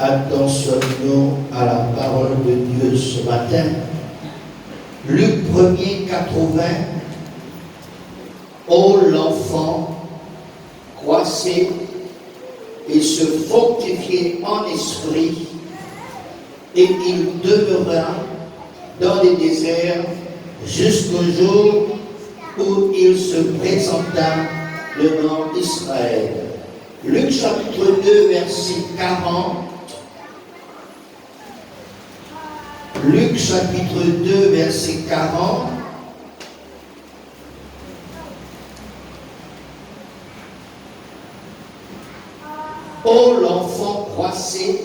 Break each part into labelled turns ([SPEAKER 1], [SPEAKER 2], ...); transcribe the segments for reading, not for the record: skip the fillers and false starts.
[SPEAKER 1] Attentionnons à la parole de Dieu ce matin. Luc 1er, 80. Oh, l'enfant croissait et se fortifiait en esprit, et il demeura dans les déserts jusqu'au jour où il se présenta devant Israël. Luc chapitre 2, verset 40. Luc chapitre 2, verset 40. Oh, l'enfant croissait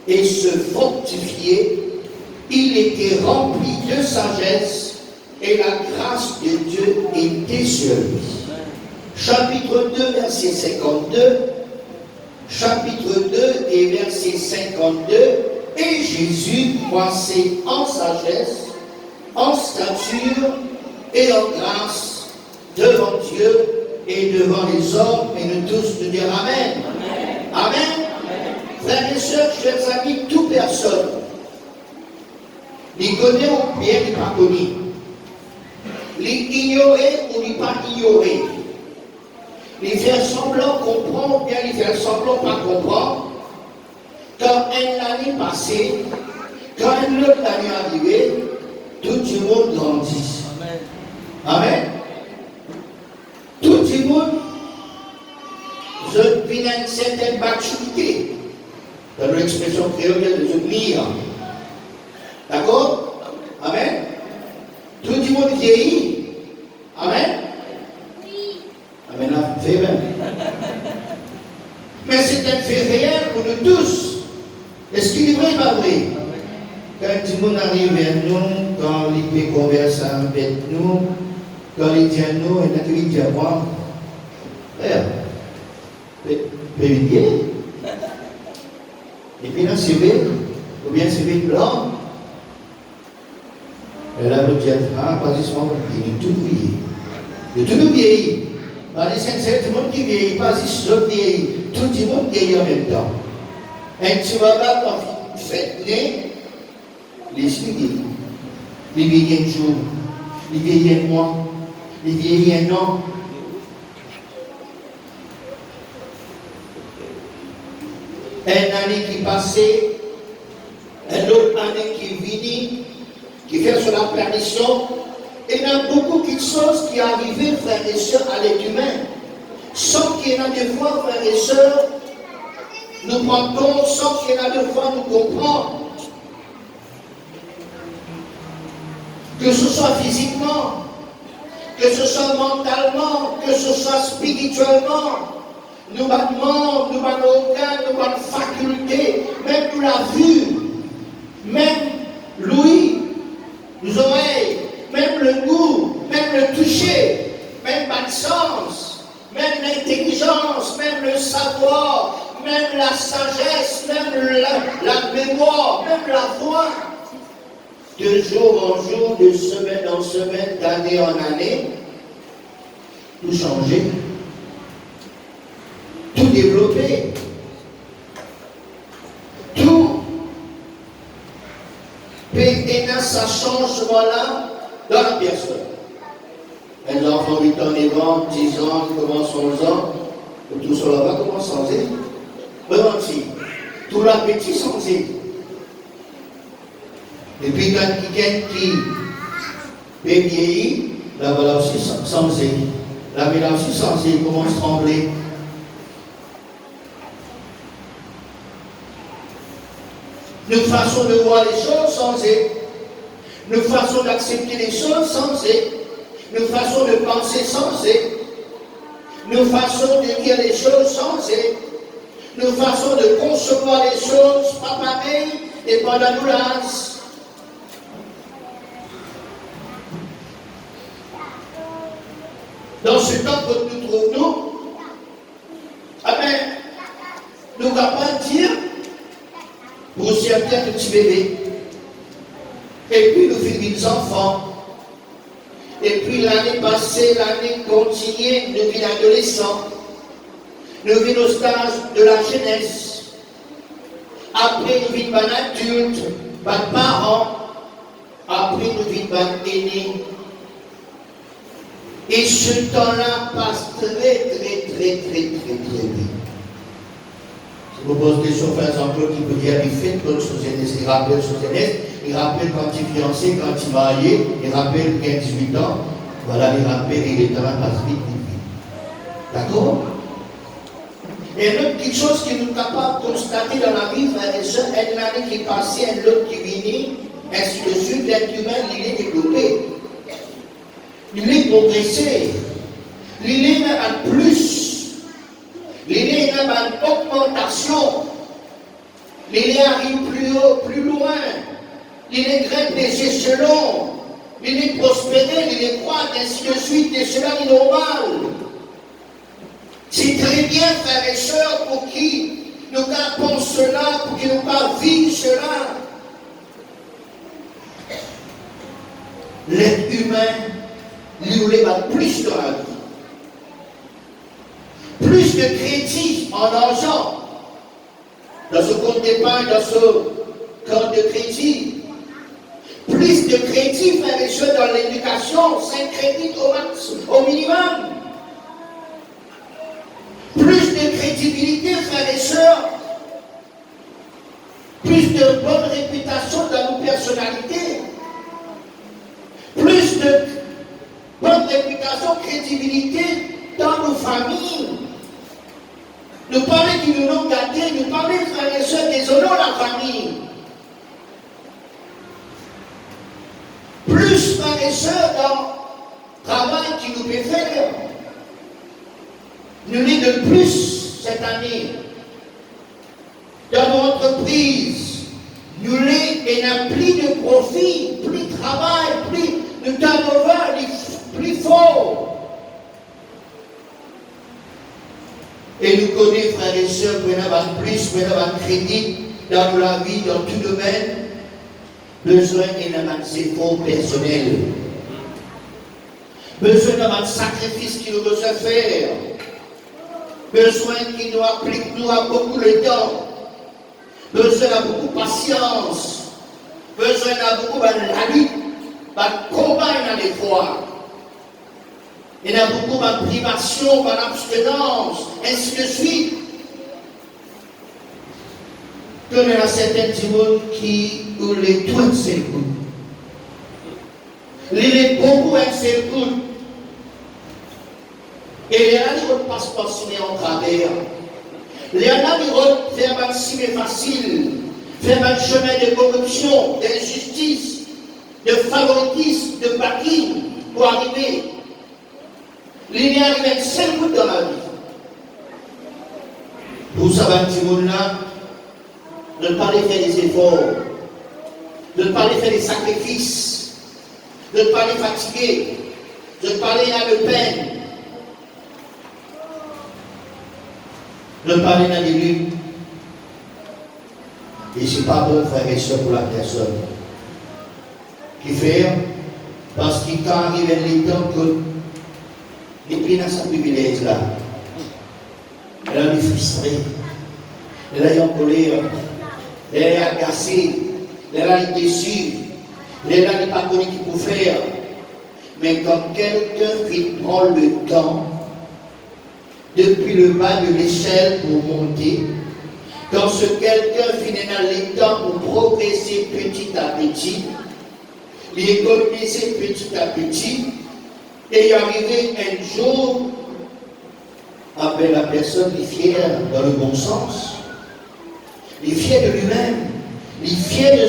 [SPEAKER 1] et se fortifiait, il était rempli de sagesse et la grâce de Dieu était sur lui. Chapitre 2, verset 52. Chapitre 2 et verset 52. Et Jésus croissait en sagesse, en stature et en grâce devant Dieu et devant les hommes, et nous tous nous dire Amen. Amen. Amen. Frères et sœurs, chers amis, toute personne, les connaît ou bien les pas connu, les ignorer ou les pas ignorer, les faire semblant comprendre ou bien les faire semblant pas comprendre. Quand une année passée, quand une autre année arrivée, tout le monde grandit. Amen. Amen. Tout le monde, je vis une certaine maturité. Dans l'expression créole, de mire. D'accord? Amen. Tout le monde vieillit. Amen. Amen. Fait même. Mais c'est un fait réel pour nous tous. Est-ce qu'il est vrai ou pas vrai? Quand tout le monde arrive vers nous, quand il peut converser avec nous, quand il dit à nous, il dit à moi, frère, peut bien. Et puis là, c'est vrai, ou bien c'est vrai blanc. Et là, vous dites, ah, pas juste moi, il est tout vieilli. Il est tout vieilli. C'est tout le monde qui vieillit, pas juste l'autre vieillit. Tout le monde vieillit en même temps. Et tu vas là, quand tu fais né, les suivis. Les vieillis un jour, les vieillis un mois, les vieillis un an. Une année qui passait, une autre année qui venait, qui fait sur la permission. Et il y a beaucoup de choses qui arrivent, frères et sœurs, à l'être humain. Sans qu'il y en a des fois, frères et sœurs, nous prenons, sans qu'il y en a des fois, nous comprenons. Que ce soit physiquement, que ce soit mentalement, que ce soit spirituellement, nous battements, nous organes, nous facultés, même nous la vue, même l'ouïe, nos oreilles, même le goût, même le toucher, même le sens, même l'intelligence, même le savoir, même la sagesse, même la mémoire, même la voix. De jour en jour, de semaine en semaine, d'année en année, tout changer, tout développer, tout péter dans sa changement-là dans la personne. Les enfants 8 ans, 9 ans, 10 ans, qui commencent 11 ans, tout cela va commencer à changer. Vraiment, tout la petite changer. Et puis quand quelqu'un qui est vieilli, la voilà aussi changer. La vie aussi changer, il commence à trembler. Notre façon de voir les choses changer. Notre façon d'accepter les choses changer. Notre façon de penser changer. Nos façons de lire les choses changer. Nos façons de concevoir les choses pas pareilles et pendant nous l'âge. Dans ce temps que nous trouvons, nous ne pouvons pas dire pour certains petits bébés, et puis nous finissons des enfants, et puis puis l'année passée, l'année continue, nous vîmes adolescents, nous vîmes au stage de la jeunesse. Après, nous vîmes adultes, parents. Après, nous vîmes aînés. Et ce temps-là passe très vite. Je vous pose des questions, par exemple, qui peut dire, il fait d'autres choses, il rappelle son jeunesse, il rappelle quand il est fiancé, quand il est marié, il rappelle qu'il a 18 ans, voilà, il rappelle et le temps passe vite. D'accord? Et une autre petite chose que nous sommes capables de constater dans la vie, frères et sœurs, une année qui est passée, une autre qui vient, ainsi de suite, l'être humain, il est développé. Il est progressé. Il est même en plus. Il est même en augmentation. Il arrive plus haut, plus loin. Il est grimpe des échelons. Il est prospéré, il est croître, ainsi de suite, et cela est normal. C'est très bien, frères et sœurs, pour qui nous pensons cela, pour qui nous vivent cela. L'être humain, lui, va plus dans la vie. Plus de crédit en argent, dans ce compte d'épargne, dans ce compte de crédit. Plus de crédit, frères et sœurs, dans l'éducation, 5 crédits au minimum. Plus de crédibilité, frères et sœurs. Plus de bonne réputation dans nos personnalités. Plus de bonne réputation, crédibilité dans nos familles. Nous parlons qui nous ont gâtés, nous parlons, frères et sœurs, déshonorons la famille. Plus, frères et sœurs, dans le travail qui nous peut faire. Nous l'est de plus cette année. Dans nos entreprises, nous l'est et n'a plus de profit, plus de travail, plus de turnover, plus fort. Et nous connaissons, frères et sœurs, que nous avons plus, nous avons crédit dans la vie, dans tout domaine, besoin d'un effort personnel. Besoin d'un sacrifice qu'il nous doit faire. Besoin qui nous applique nous à beaucoup de temps. Besoin de beaucoup de patience. Besoin de beaucoup de lutte, de combat dans les fois. Il y a beaucoup de privation, d'abstinence, ainsi de suite. Comme il y a certains timons qui ont les tout ses coups. Il est beaucoup avec ses coups. Et il y en a qui ne passent pas signer en travers. Il y en a qui faire un signe facile, faire un chemin de corruption, d'injustice, de favoritisme, de bâtiment pour arriver. Il y a avec 5 gouttes dans la vie. Pour ça, petit monde-là, de ne pas les faire des efforts, de ne pas les faire des sacrifices, de ne pas les fatiguer, de ne pas les avoir de peine, de ne pas les avoir des luttes. Et ce n'est pas bon, frère et soeur, pour la personne qui fait, parce qu'il quand arrive un temps que et puis dans sa privilège là, elle a été frustrée, elle a été en colère, elle a été agacée, elle a été déçue, elle n'a pas connu ce qu'il faut faire. Mais quand quelqu'un qui prend le temps, depuis le bas de l'échelle pour monter, quand ce quelqu'un finit dans les temps pour progresser petit à petit, il économiser petit à petit, et y arriver un jour, après la personne est fière dans le bon sens, il est fier de lui-même, il est fier de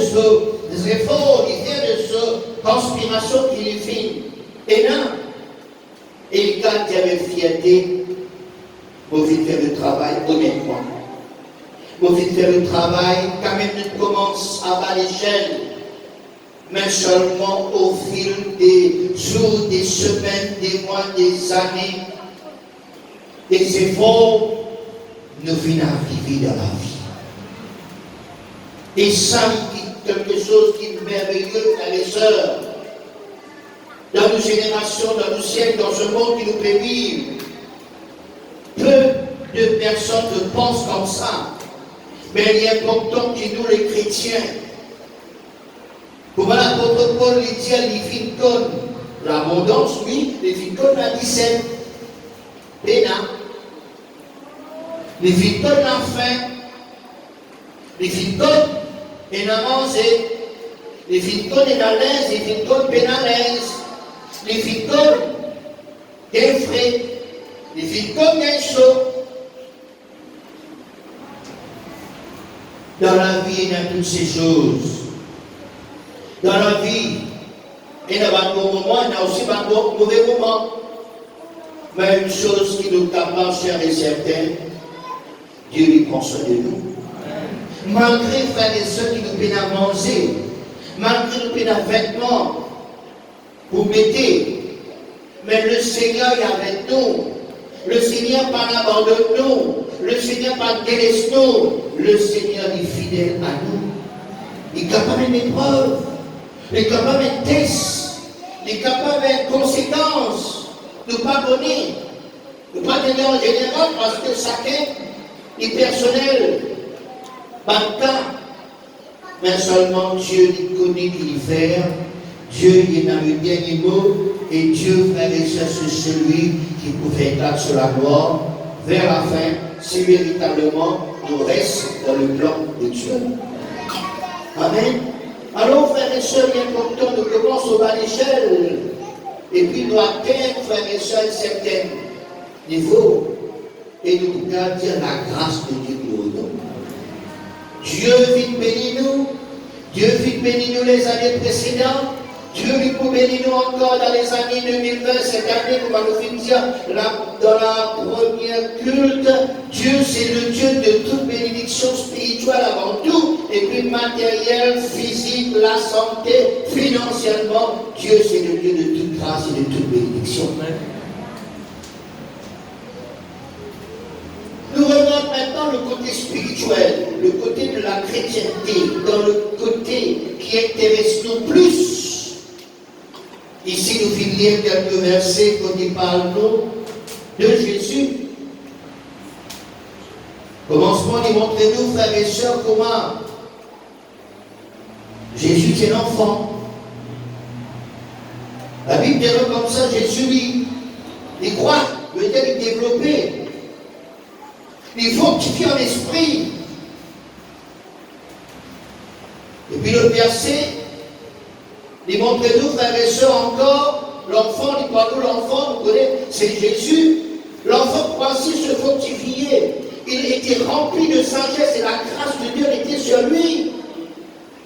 [SPEAKER 1] ses efforts, il est fier de sa conspiration qu'il est fait. Et non, et quand il y avait fierté, vous faites faire le travail honnêtement. Vous faites faire le travail quand même ne commence à bas l'échelle. Mais seulement au fil des jours, des semaines, des mois, des années, des efforts, nous venons arriver dans la vie. Et ça, c'est quelque chose qui est merveilleux, frères et sœurs. dans nos générations, dans nos siècles, dans ce monde qui nous fait vivre. Peu de personnes ne pensent comme ça. Mais il est important que nous, les chrétiens, comme l'apôtre Paul lui dit à l'Ifinton, l'abondance, oui, l'Ifinton a 17. Péna. L'Ifinton a faim. L'Ifinton est à manger. L'Ifinton est à l'aise, l'Ifinton est à l'aise. L'Ifinton est frais. L'Ifinton est chaud. Dans la vie, il y a toutes ces choses. Dans la vie, il y a un bon moment, il y a aussi un mauvais moment. Mais une chose qui nous capable, chers et certains, Dieu lui prend soin de nous. Malgré, frères et sœurs, qui nous peinent à manger, malgré nous peinent à vêtements, vous mettez, mais le Seigneur est avec nous. Le Seigneur pas abandonne nous. Le Seigneur pas délaisse nous. Le Seigneur est fidèle à nous. Il est capable d'une épreuve. Il est capable d'un test. Il est capable d'une conséquence. De pardonner. De pardonner en général parce que chacun est personnel. Pas de cas. Mais seulement Dieu il connaît qu'il fait. Dieu il est dans le dernier mot. Et Dieu, frère et sœurs, c'est celui qui pouvait être sur la gloire vers la fin, si véritablement nous reste dans le plan de Dieu. Amen. Alors, frères et sœurs, il est important de commencer au bas d'échelle et puis nous atteindre, frères et sœurs, un certain niveau et nous pouvons dire la grâce de Dieu pour nous. Dieu vit bénir nous, Dieu vit bénir nous les années précédentes. Dieu lui pour bénir nous encore dans les années 2020, cette année, nous allons finir dans la première culte. Dieu, c'est le Dieu de toute bénédiction spirituelle avant tout, et puis matériel, physique, la santé, financièrement. Dieu, c'est le Dieu de toute grâce et de toute bénédiction. Nous regardons maintenant le côté spirituel, le côté de la chrétienté, dans le côté qui intéresse nous plus. Ici, nous finissons quelques versets qui parlent de Jésus. Commencement, montrez-nous, frères et sœurs, comment Jésus est l'enfant. La Bible dit comme ça, Jésus, il croit, veut dire il développer. Il fortifie en esprit. Et puis le verset, il montre-nous, frères et sœurs, encore, l'enfant, il parle de l'enfant, vous connaissez, c'est Jésus. L'enfant croissait, se fortifiait. Il était rempli de sagesse et la grâce de Dieu était sur lui.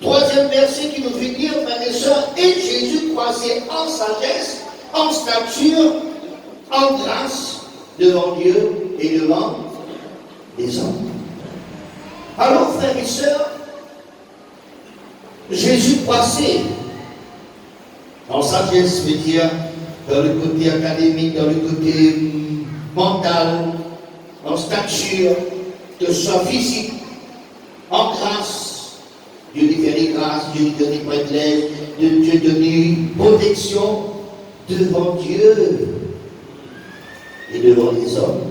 [SPEAKER 1] Troisième verset qui nous fait dire, frères et sœurs, et Jésus croissait en sagesse, en stature, en grâce, devant Dieu et devant les hommes. Alors, frères et sœurs, Jésus croissait en sagesse, veut dire dans le côté académique, dans le côté mental, en stature, que ce soit physique, en grâce. Dieu lui fait des grâces, Dieu lui donne des privilèges, Dieu donne une protection devant Dieu et devant les hommes.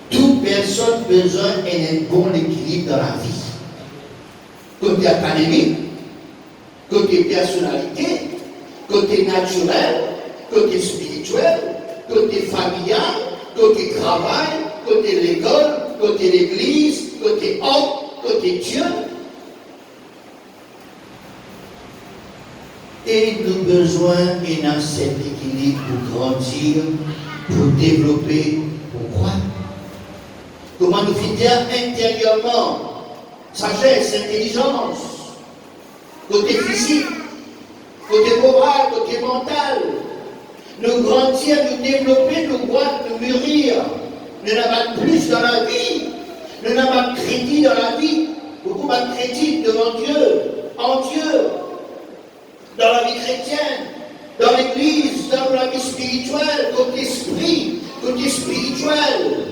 [SPEAKER 1] Toute personne a besoin d'un bon équilibre dans la vie. Côté académique, côté personnalité, côté naturel, côté spirituel, côté familial, côté travail, côté l'école, côté l'église, côté homme, côté Dieu. Et nous avons besoin de cet équilibre pour grandir, pour développer, pour croître. Comment nous finir intérieurement, sagesse, intelligence, côté physique, côté moral, côté mental, nous grandir, nous développer, nous croître, nous mûrir. Nous n'avons plus dans la vie, nous n'avons pas de crédit dans la vie, beaucoup de crédit devant Dieu, en Dieu, dans la vie chrétienne, dans l'église, dans la vie spirituelle, côté esprit, côté spirituel.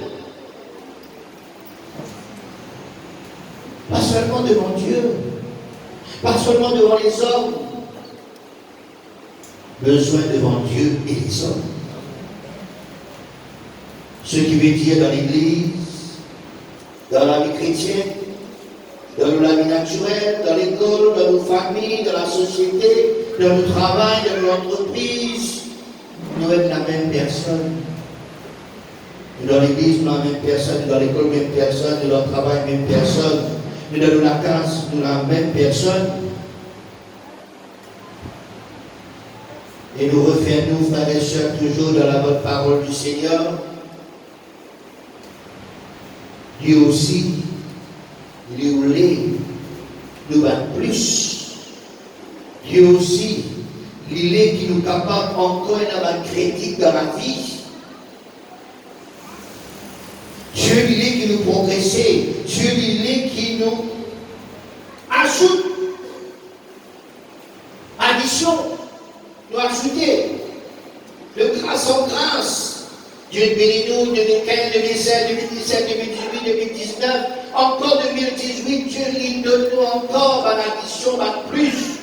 [SPEAKER 1] Pas seulement devant Dieu, pas seulement devant les hommes. besoin devant Dieu et les hommes. Ce qui veut dire dans l'Église, dans la vie chrétienne, dans la vie naturelle, dans l'école, dans nos familles, dans la société, dans le travail, dans l'entreprise, nous sommes la même personne. Nous dans l'église, nous la même personne, nous dans l'école, même personne, nous dans le travail, même personne, nous dans la classe, nous la même personne. Et nous refaisons, frères et sœurs, toujours dans la bonne parole du Seigneur. Dieu aussi, il voulait nous battre plus. Dieu aussi, il est qui nous capable encore d'avoir crédit dans la vie. Dieu, il est qui nous progresser. Dieu, il est qui nous ajoute. Addition, nous ajouter. De grâce en grâce. Dieu bénit nous 2015, 2016, 2017, 2018, 2019, encore 2018, Dieu il donne nous encore une addition, une plus.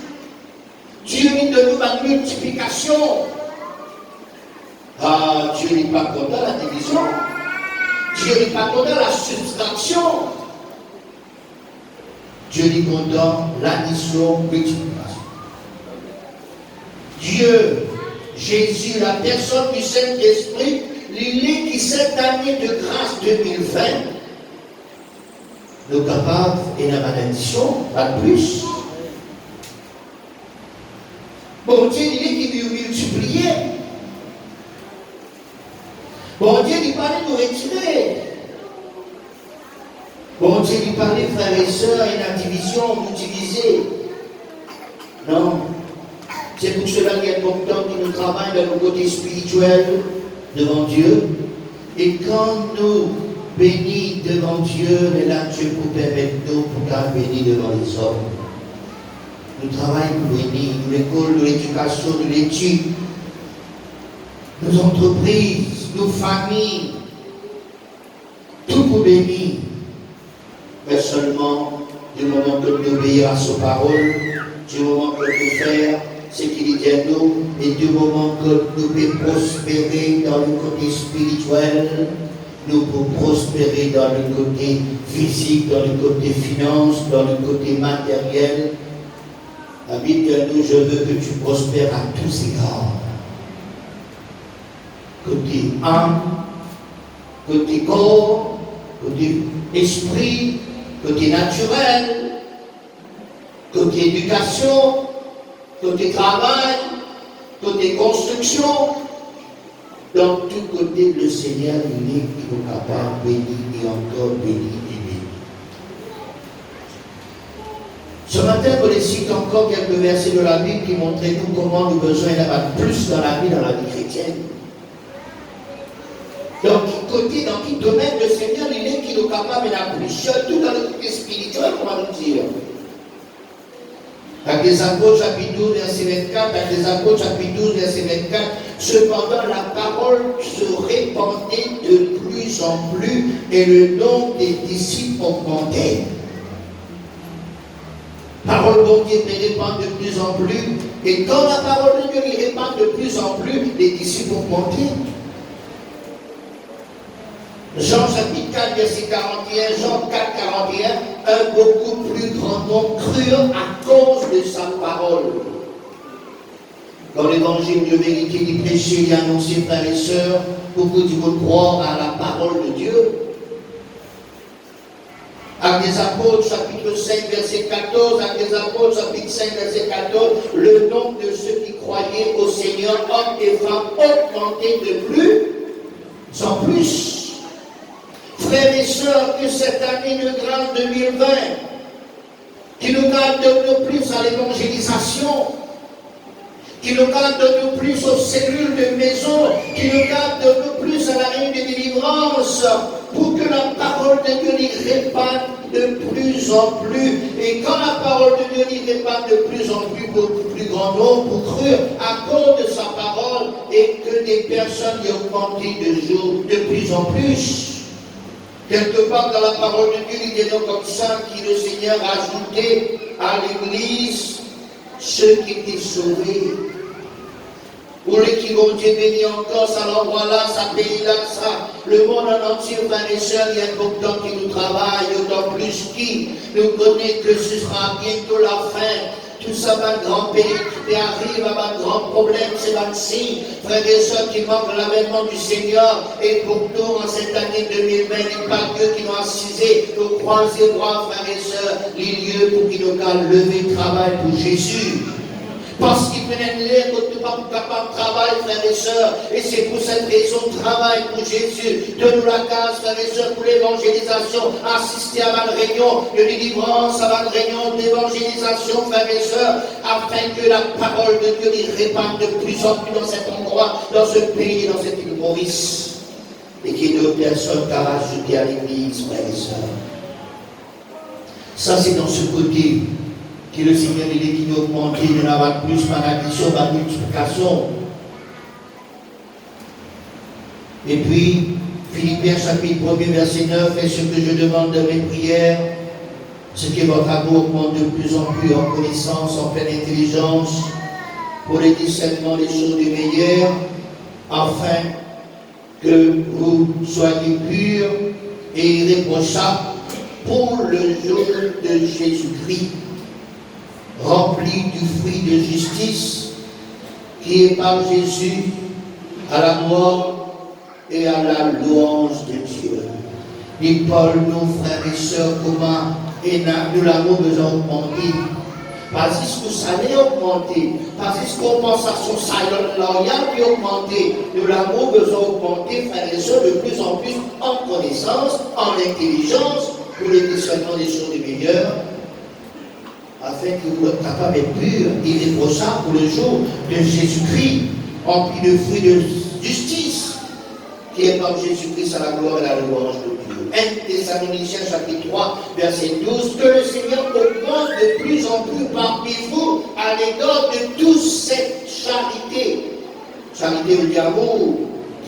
[SPEAKER 1] Dieu il donne nous une multiplication. Ah, Dieu n'est pas content la division. Dieu n'est pas content la subtraction. Dieu est content l'addition, multiplication. Dieu, Jésus, la personne du Saint-Esprit, l'île qui cette année de grâce 2020 nous capables et la malédiction, pas plus. Bon Dieu, il est qui veut multiplier. Bon Dieu, il parlait de nous retirer. Bon Dieu, il parlait, frères et sœurs, et la division, nous diviser. Non. C'est pour cela qu'il est important que nous travaillons dans le côté spirituel devant Dieu. Et quand nous bénissons devant Dieu, mais là Dieu nous permet nous pour bénir devant les hommes. Nous travaillons pour bénir, nous l'école, nous l'éducation, nous l'étude, nos entreprises, nos familles, tout pour bénir. Mais seulement du moment que nous obéissons à sa parole, du moment que nous faisons ce qu'il dit à nous, et du moment que nous pouvons prospérer dans le côté spirituel, nous pouvons prospérer dans le côté physique, dans le côté finance, dans le côté matériel. La Bible dit à nous, je veux que tu prospères à tous égards. Côté âme, côté corps, côté esprit, côté naturel, côté éducation, côté travail, côté construction, dans tout côté, le Seigneur il est capable de bénir et encore bénir et bénir. Ce matin, on les cite encore quelques versets de la Bible qui montrent nous comment nous avons besoin d'avoir plus dans la vie chrétienne. Dans quel côté, dans quel domaine le Seigneur il est qui est capable d'avoir plus, surtout dans le côté spirituel, comment nous dire. Actes des Apôtres, chapitre 12, verset 24, Actes des Apôtres, chapitre 12, verset 24, cependant la parole se répandait de plus en plus et le nombre des disciples augmentait. La parole de Dieu répand de plus en plus, et quand la parole de Dieu répand de plus en plus, les disciples augmentaient. Jean chapitre 4, verset 41, Jean 4, 41, un beaucoup plus grand nombre crurent à cause de sa parole. Dans l'évangile de vérité, il prêchait, il annonçait, frères et sœurs, beaucoup de vous croire à la parole de Dieu. Actes des Apôtres, chapitre 5, verset 14, Actes des Apôtres, chapitre 5, verset 14, le nombre de ceux qui croyaient au Seigneur, hommes et femmes, augmentait de plus en plus. Frères et sœurs, que cette année de grâce 2020, qui nous garde de plus à l'évangélisation, qui nous garde de plus aux cellules de maison, qui nous garde de plus à la réunion de délivrance, pour que la parole de Dieu y répande de plus en plus. Et quand la parole de Dieu y répande de plus en plus, beaucoup plus grand nombre pour crure à cause de sa parole, et que des personnes y augmentent de plus en plus. Quelque part dans la parole de Dieu, il est donc comme ça que le Seigneur a ajouté à l'Église ceux qui étaient sauvés. Pour les qui vont Dieu béni encore, ça l'endroit-là, ça pays-là, ça, le monde en entier, frères et sœurs, il y a beaucoup de gens qui nous travaillent, d'autant plus qui nous connaît que ce sera bientôt la fin. Tout ça va de grand pays qui arrive, va de grands problèmes, c'est ainsi. Frères et sœurs qui manquent l'avènement du Seigneur. Et pour nous, en cette année 2020, il n'y a pas Dieu qui nous a cisé, nous croisés droits, frères et sœurs, les lieux pour qu'il nous a levé le travail pour Jésus. Parce qu'il venait de l'air, que nous pas capables de travailler, frères et sœurs. Et c'est pour cette raison, travail pour Jésus. Donne-nous la case, frères et sœurs, pour l'évangélisation. Assister à ma réunion de délivrance, à ma réunion d'évangélisation, frères et sœurs, afin que la parole de Dieu les répande de plus en plus dans cet endroit, dans ce pays, dans cette île Maurice. Et qu'il y ait d'autres personnes qui rajouter à l'église, frères et sœurs. Ça, c'est dans ce côté. Que le Seigneur il est qui nous augmente, il y en a plus par addition, par multiplication. Et puis, Philippiens chapitre 1er verset 9, et ce que je demande de mes prières, c'est que votre amour augmente de plus en plus en connaissance, en pleine intelligence, pour le discernement des choses du meilleur, afin que vous soyez purs et irréprochables pour le jour de Jésus-Christ, rempli du fruit de justice qui est par Jésus à la gloire et à la louange de Dieu. Dit Paul, nos frères et sœurs, comment nous l'avons besoin d'augmenter. Parce que ça allait augmenter, parce qu'on pense à son salaire loyal qui augmenter. Nous l'avons besoin d'augmenter, frères et sœurs, de plus en plus en connaissance, en intelligence, pour le discernement des choses du meilleur, afin que vous soyez capables d'être purs, irréprochables pour le jour de Jésus-Christ, rempli de fruits de justice, qui est par Jésus-Christ à la gloire et à la louange de Dieu. 1 Thessaloniciens chapitre 3, verset 12, que le Seigneur augmente de plus en plus parmi vous à l'égard de toute cette charité. Charité veut dire amour,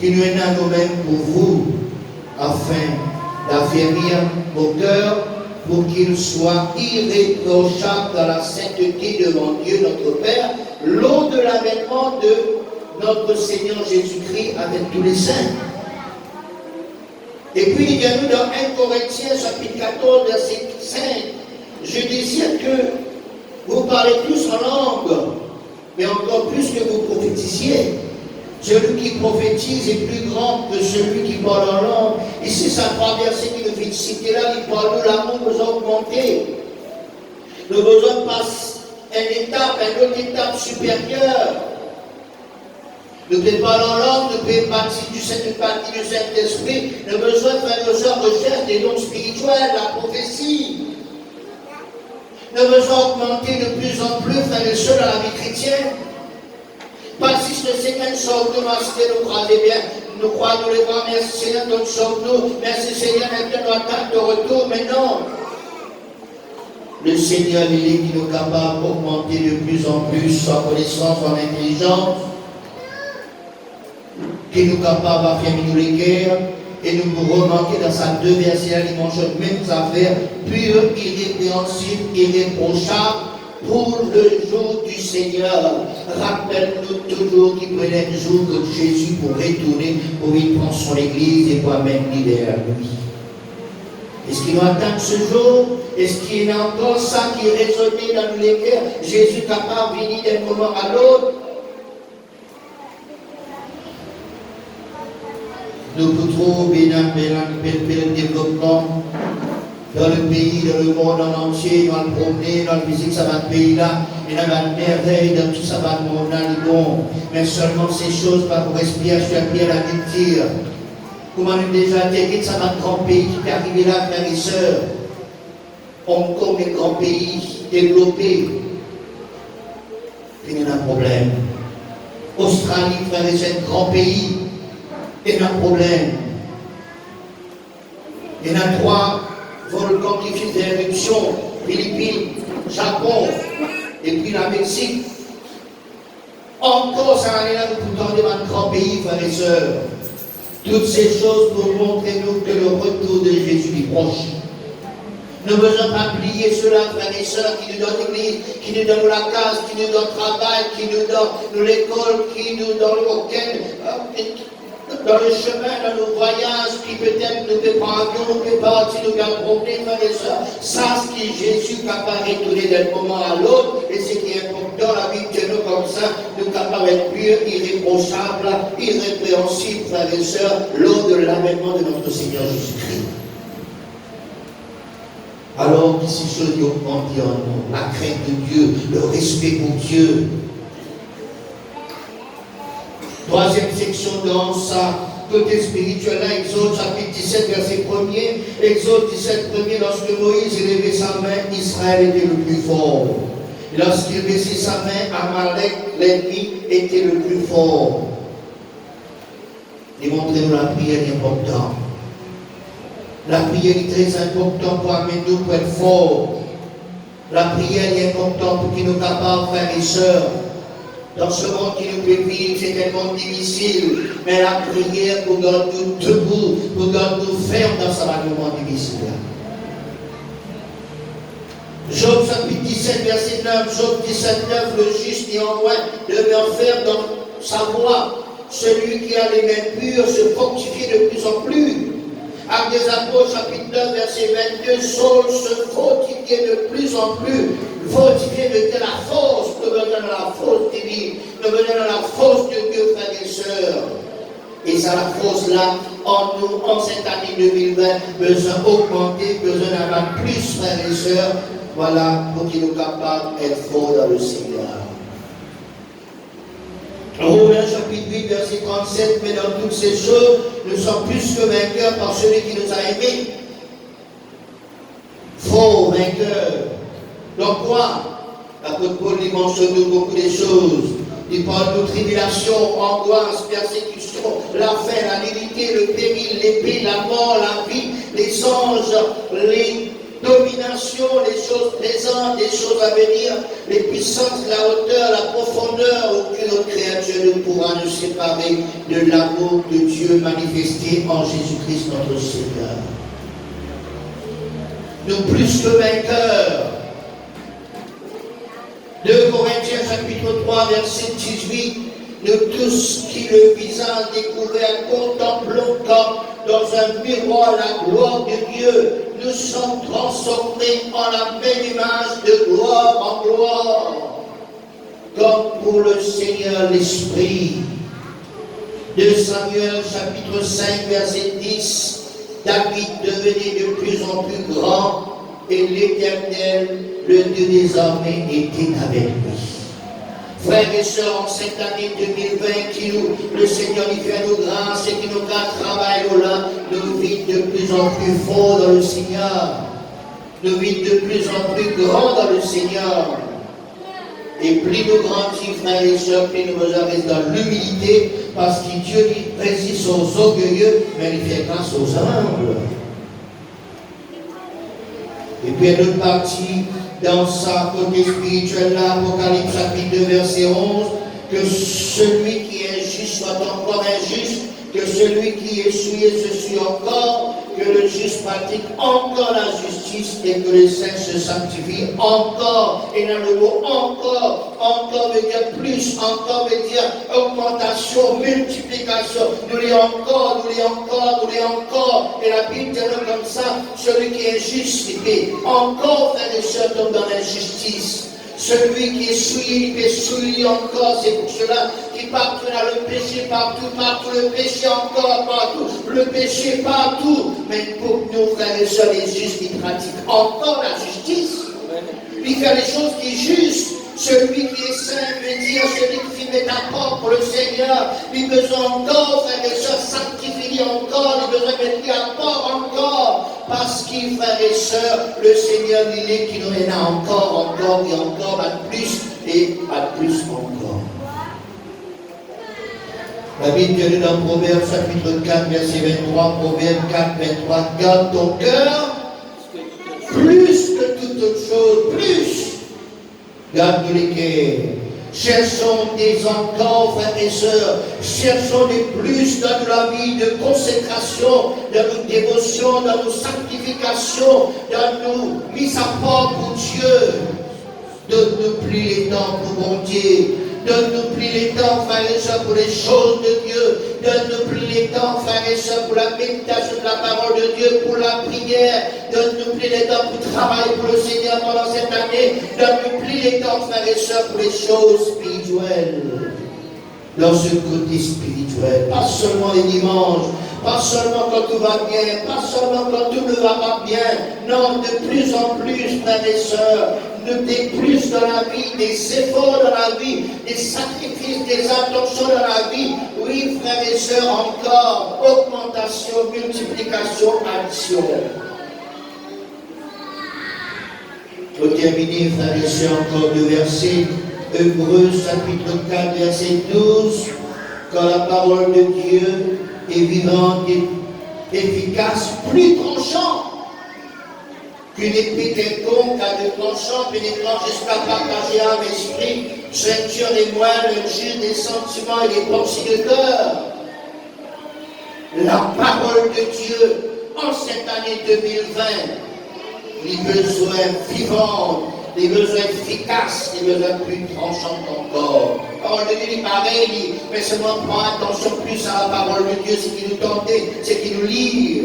[SPEAKER 1] qui nous est à nous-mêmes pour vous, afin d'affermir vos cœurs, pour qu'ils soient irréprochables dans la sainteté devant Dieu notre Père, l'eau de l'avènement de notre Seigneur Jésus-Christ avec tous les saints. Et puis il y a nous dans 1 Corinthiens chapitre 14 verset 5, je désire que vous parlez tous en langue, mais encore plus que vous prophétisiez. Celui qui prophétise est plus grand que celui qui parle en langue. Ici, ça trois versets qui nous fait citer là, il parle de l'amour, nous a augmenté. Nous avons besoin de passer une autre étape supérieure. Nous pouvons parler en langue, nous pouvons partir du Saint-Esprit. Nous avons besoin de faire nos recherches des dons spirituels, la prophétie. Nous avons besoin d'augmenter de plus en plus, frères et sœurs, dans la vie chrétienne. Pas si le Seigneur sauve-nous, nous croisez bien, nous croyons les voir, merci Seigneur, donc sauve-nous, merci Seigneur, maintenant nous attendons de retour, mais non. Le Seigneur, il est qui nous est capable d'augmenter de plus en plus en connaissance, en intelligence, qui nous est capable d'affirmer les guerres, et nous remarquer dans sa deux versets, il mentionne même affaires pure, irrépréhensible, irréprochable, pour le jour du Seigneur. Rappelle-nous toujours qu'il prenait le jour de Jésus pour retourner, pour y prendre son église et pour amener derrière lui. Est-ce qu'il nous attend ce jour? Est-ce qu'il y a encore ça qui résonnait dans nos cœurs? Jésus capable de venir d'un moment à l'autre? Nous pouvons le développement dans le pays, dans le monde en entier, dans le promener, dans le visite, ça va le pays-là, et dans la merveille, dans tout ça va le monde, dans le bon. Mais seulement ces choses, pas pour respirer, je suis à la dire. Comment nous déjà intégré, ça va le grand pays qui est arrivé là, frères et sœurs. Hong Kong est grand pays développé. Il y a un problème. Australie, frères et sœurs, grand pays. Il y a un problème. Il y en a 3 volcans qui font des éruptions, Philippines, Japon, et puis la Mexique. Encore, ça allait là, nous pouvons dans un grand pays, frères et sœurs. Toutes ces choses pour montrer nous que le retour de Jésus est proche. Nous ne besoin pas plier cela, frères et sœurs, qui nous donne l'église, qui nous donne la case, qui nous donne le travail, qui nous donne l'école, qui nous donne auquel, dans le chemin, dans nos voyages, qui peut-être nous fait pas avion, nous fait pas, si nous avons problème, frères et sœurs. Ça, ce qui est Jésus capable de retourner d'un moment à l'autre, et ce qui est important, la vie de nous comme ça, nous capables d'être purs, irréprochables, irrépréhensibles, frères et sœurs, lors de l'avènement de notre Seigneur Jésus-Christ. Alors, que ces choses augmentent en nous, la crainte de Dieu, le respect pour Dieu. Troisième section dans sa côté spirituel, là, Exode chapitre 17, verset 1er. Exode 17, 1er, lorsque Moïse élevait sa main, Israël était le plus fort. Et lorsqu'il baissait sa main, Amalek, l'ennemi, était le plus fort. Démontrez-nous la prière importante. La prière est très importante pour amener nous pour être forts. La prière est importante pour qu'il nous capable, frères et sœurs. Dans ce monde qui nous fait vivre, c'est un monde difficile. Mais la prière pour garder nous debout, pour garder nous fermes dans ce moment difficile. Job chapitre 17, verset 9, Job 17, 9, le juste néanmoins demeure ferme dans sa voie. Celui qui a les mains pures se fortifie de plus en plus. Actes des Apôtres, chapitre 9, verset 22, Saul se fortifiait de plus en plus. Fortifier de la force, nous venons dans la force divine, nous venons dans la force de Dieu, frères et sœurs. Et ça, la force là, en nous, en cette année 2020, besoin d'augmenter, besoin d'avoir plus, frères et sœurs, voilà, pour qu'il nous capables d'être forts dans le Seigneur. Romains chapitre 8, verset 37, mais dans toutes ces choses, nous sommes plus que vainqueurs par celui qui nous a aimés. Fort vainqueurs. Donc quoi? L'apôtre Paul lui mentionne beaucoup de choses. Il parle de tribulation, angoisse, persécution, la faim, la nudité, le péril, l'épée, la mort, la vie, les anges, les dominations, les choses présentes, les choses à venir, les puissances, la hauteur, la profondeur. Aucune autre créature ne pourra nous séparer de l'amour de Dieu manifesté en Jésus-Christ notre Seigneur. Nous plus que vainqueurs. 2 Corinthiens chapitre 3 verset 18, nous tous qui le visage découvert contemplons comme dans un miroir la gloire de Dieu, nous sommes transformés en la même image de gloire en gloire, comme pour le Seigneur l'Esprit. 2 Samuel chapitre 5 verset 10, David devenait de plus en plus grand et l'Éternel, le Dieu des armées, était avec lui. Frères et sœurs, en cette année 2020, le Seigneur lui fait nos grâces et qui nous garde travail là, nous vivons de plus en plus forts dans le Seigneur. Nous vivons de plus en plus grands dans le Seigneur. Et plus nous grandissons, frères et sœurs, plus nous restons dans l'humilité, parce que Dieu résiste aux orgueilleux, mais il fait grâce aux humbles. Et puis une autre partie dans sa côté spirituel là, Apocalypse chapitre 2 verset 11, que celui qui est juste soit encore injuste, que celui qui est souillé se suit encore, que le juste pratique encore la justice et que les saints se sanctifient encore. Et dans le mot encore veut dire plus, encore veut dire augmentation, multiplication. Nous les encore. Et la Bible dit comme ça, celui qui est juste, il fait encore, frères et sœurs, tombe dans l'injustice. Celui qui est souillé, il peut souiller encore. C'est pour cela qu'il partout dans le péché, partout, le péché encore, partout, le péché partout. Mais pour nous, frères et sœurs, les justes, ils pratiquent encore la justice. Il fait les choses qui sont justes. Celui qui est saint veut dire celui qui met à part pour le Seigneur. Il a besoin encore, frères et sœurs, sanctifier encore. Il a besoin de mettre à part encore. Parce qu'il, frères et sœurs, le Seigneur, il est qui nous en a encore, et encore, à plus, et à plus encore. La Bible dit dans Proverbe chapitre 4, verset 23, Proverbe 4, 23, garde ton cœur, plus que toute autre chose, plus. Garde les cœurs. Cherchons des encore, frères et sœurs. Cherchons des plus dans la vie de consécration, dans nos dévotions, dans nos sanctifications, dans nos mises à part pour Dieu. Donne-nous plus les temps pour mon Dieu. Donne-nous plus les temps, frères et sœurs, pour les choses de Dieu. Donne-nous plus les temps, frères et sœurs, pour la méditation de la parole de Dieu, pour la prière. Donne-nous plus les temps pour travailler pour le Seigneur pendant cette année. Donne-nous plus les temps, frères et sœurs, pour les choses spirituelles. Dans ce côté spirituel, pas seulement les dimanches, pas seulement quand tout va bien, pas seulement quand tout ne va pas bien. Non, de plus en plus, frères et sœurs, des plus dans la vie, des efforts dans la vie, des sacrifices, des attentions dans la vie. Oui, frères et sœurs, encore augmentation, multiplication, addition. Pour terminer, frères et sœurs, encore deux versets. Hébreux chapitre 4, verset 12. Quand la parole de Dieu est vivante et efficace, plus tranchante qu'une épée quelconque à deux tranchants, pénétrant jusqu'à partager âme et esprit, ceinture des moelles, le juge des sentiments et des pensées de cœur. La parole de Dieu en cette année 2020, les besoins vivants, les besoins efficaces, les besoins plus tranchants encore. La parole de Dieu est pareil, mais seulement prendre attention plus à la parole de Dieu, ce qui nous tente, ce qui nous lie.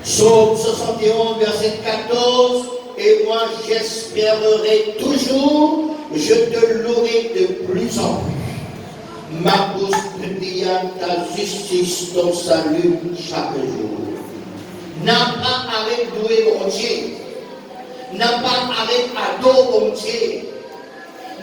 [SPEAKER 1] Psaume 71, verset 14, et moi j'espérerai toujours, je te louerai de plus en plus. Ma bouche te dira ta justice, ton salut chaque jour. N'a pas arrêté de louer mon Dieu. N'a pas arrêté d'adorer mon Dieu.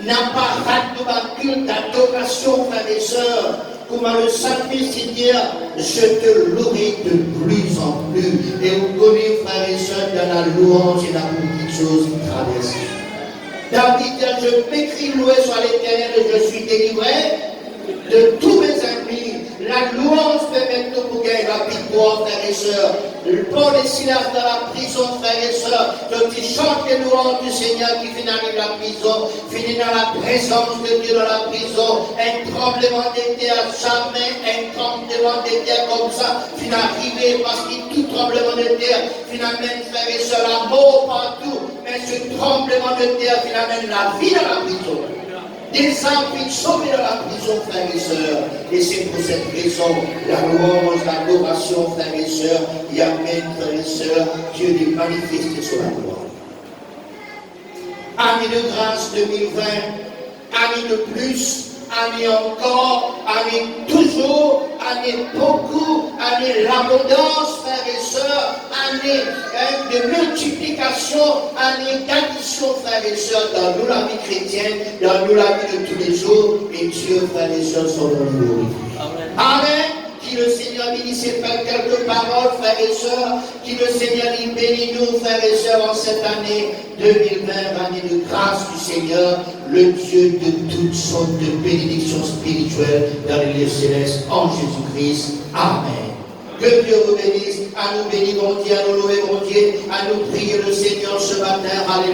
[SPEAKER 1] N'a pas raté ma culte d'adoration, frères et sœurs. Comme le Saint-Christ dit, je te louerai de plus en plus. Et vous connaissez, frères et sœurs, dans la louange et la petite chose qui traverse. David dit, je m'écris loué soit l'Éternel et je suis délivré de tous mes ennemis. La louange permet de nous gagner la victoire, frères et sœurs. Paul et Silas dans la prison, frères et sœurs, donc ils chantent les louanges du Seigneur qui finit dans la prison, finit dans la présence de Dieu dans la prison. Un tremblement de terre, jamais un tremblement de terre comme ça finit arrivé, parce que tout tremblement de terre finalement, frères et sœurs, la mort partout, mais ce tremblement de terre finalement la vie dans la prison. Des âmes qui sont sauvées dans la prison, frères et sœurs. Et c'est pour cette raison, la louange, l'adoration, frères et sœurs, y amène, frères et sœurs, Dieu les manifeste sur la gloire. Année de grâce 2020, année de plus, année encore, année toujours, année beaucoup, année l'abondance, frères et sœurs, année de multiplication, année d'addition, frères et sœurs, dans nous la vie chrétienne, dans nous la vie de tous les jours, et Dieu, frères et sœurs, sont dans nous. Amen. Qui le Seigneur bénisse et fait quelques paroles, frères et sœurs. Qui le Seigneur y bénit nous, frères et sœurs, en cette année 2020, année de grâce du Seigneur, le Dieu de toutes sortes de bénédictions spirituelles dans les lieux célestes, en Jésus-Christ. Amen. Que Dieu vous bénisse, à nous bénir, mon Dieu, à nous louer, mon Dieu, à nous prier le Seigneur ce matin. Alléluia.